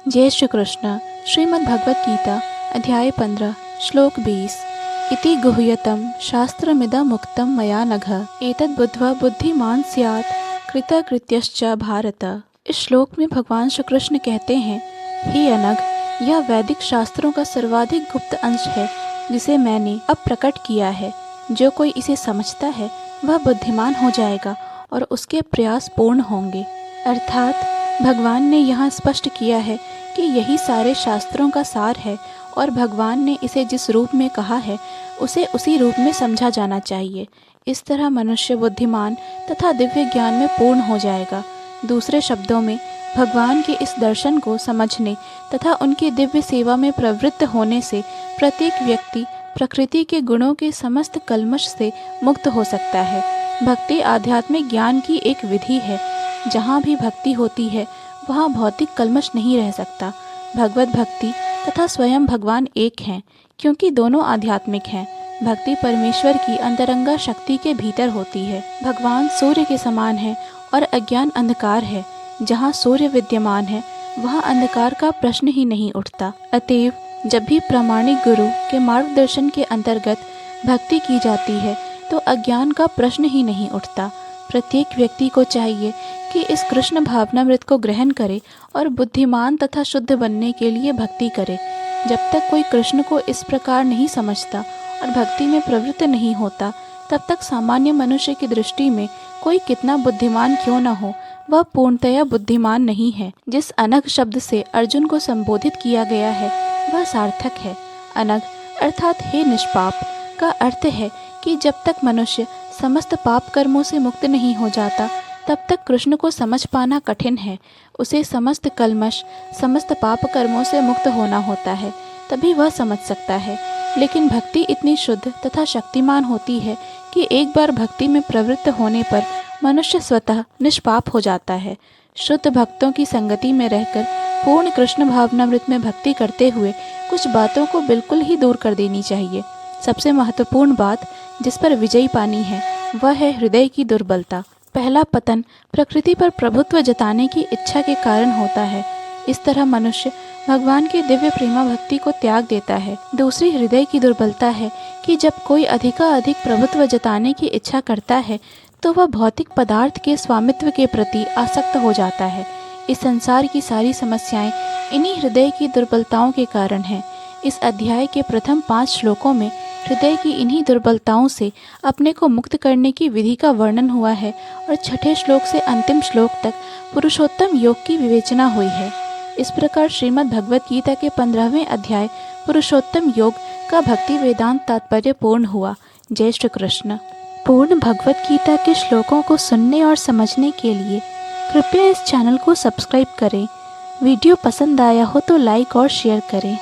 जय श्री कृष्ण। श्रीमद् भगवत गीता अध्याय 15 श्लोक 20 इति गुह्यतम शास्त्रमिदमुक्तं मया नघ एतद् बुद्ध्वा बुद्धिमान् स्यात् कृतकृत्यश्च भारत। इस श्लोक में भगवान श्री कृष्ण कहते हैं, हे अनघ, यह वैदिक शास्त्रों का सर्वाधिक गुप्त अंश है जिसे मैंने अब प्रकट किया है। जो कोई इसे समझता है वह बुद्धिमान हो जाएगा और उसके प्रयास पूर्ण होंगे। अर्थात भगवान ने यहाँ स्पष्ट किया है कि यही सारे शास्त्रों का सार है और भगवान ने इसे जिस रूप में कहा है उसे उसी रूप में समझा जाना चाहिए। इस तरह मनुष्य बुद्धिमान तथा दिव्य ज्ञान में पूर्ण हो जाएगा। दूसरे शब्दों में, भगवान के इस दर्शन को समझने तथा उनकी दिव्य सेवा में प्रवृत्त होने से प्रत्येक व्यक्ति प्रकृति के गुणों के समस्त कल्मश से मुक्त हो सकता है। भक्ति आध्यात्मिक ज्ञान की एक विधि है। जहाँ भी भक्ति होती है वहाँ भौतिक कल्मश नहीं रह सकता। भगवत भक्ति तथा स्वयं भगवान एक हैं, क्योंकि दोनों आध्यात्मिक हैं। भक्ति परमेश्वर की अंतरंगा शक्ति के भीतर होती है। भगवान सूर्य के समान है और अज्ञान अंधकार है। जहाँ सूर्य विद्यमान है वहाँ अंधकार का प्रश्न ही नहीं उठता। अतएव जब भी प्रामाणिक गुरु के मार्गदर्शन के अंतर्गत भक्ति की जाती है तो अज्ञान का प्रश्न ही नहीं उठता। प्रत्येक व्यक्ति को चाहिए कि इस कृष्ण भावनामृत को ग्रहण करे और बुद्धिमान तथा शुद्ध बनने के लिए भक्ति करे। जब तक कोई कृष्ण को इस प्रकार नहीं समझता और भक्ति में प्रवृत्त नहीं होता, तब तक सामान्य मनुष्य की दृष्टि में कोई कितना बुद्धिमान क्यों न हो, वह पूर्णतया बुद्धिमान नहीं है। जिस अनघ शब्द से अर्जुन को संबोधित किया गया है वह सार्थक है। अनघ अर्थात हे निष्पाप का अर्थ है कि जब तक मनुष्य समस्त पाप कर्मों से मुक्त नहीं हो जाता तब तक कृष्ण को समझ पाना कठिन है। उसे समस्त कल्मश, समस्त पाप कर्मों से मुक्त होना होता है, तभी वह समझ सकता है। लेकिन भक्ति इतनी शुद्ध तथा शक्तिमान होती है कि एक बार भक्ति में प्रवृत्त होने पर मनुष्य स्वतः निष्पाप हो जाता है। शुद्ध भक्तों की संगति में रहकर पूर्ण कृष्ण भावनामृत में भक्ति करते हुए कुछ बातों को बिल्कुल ही दूर कर देनी चाहिए। सबसे महत्वपूर्ण बात जिस पर विजयी पानी है वह है हृदय की दुर्बलता। पहला पतन प्रकृति पर प्रभुत्व जताने की इच्छा के कारण होता है। इस तरह मनुष्य भगवान की दिव्य प्रेमा भक्ति को त्याग देता है। दूसरी हृदय की दुर्बलता है कि जब कोई अधिक प्रभुत्व जताने की इच्छा करता है तो वह भौतिक पदार्थ के स्वामित्व के प्रति आसक्त हो जाता है। इस संसार की सारी समस्याएं इन्हीं हृदय की दुर्बलताओं के कारण हैं। इस अध्याय के प्रथम 5 श्लोकों में हृदय की इन्हीं दुर्बलताओं से अपने को मुक्त करने की विधि का वर्णन हुआ है और छठे श्लोक से अंतिम श्लोक तक पुरुषोत्तम योग की विवेचना हुई है। इस प्रकार श्रीमद् भगवत गीता के 15वें अध्याय पुरुषोत्तम योग का भक्ति वेदांत तात्पर्य पूर्ण हुआ। जय श्री कृष्ण। पूर्ण भगवत गीता के श्लोकों को सुनने और समझने के लिए कृपया इस चैनल को सब्सक्राइब करें। वीडियो पसंद आया हो तो लाइक और शेयर करें।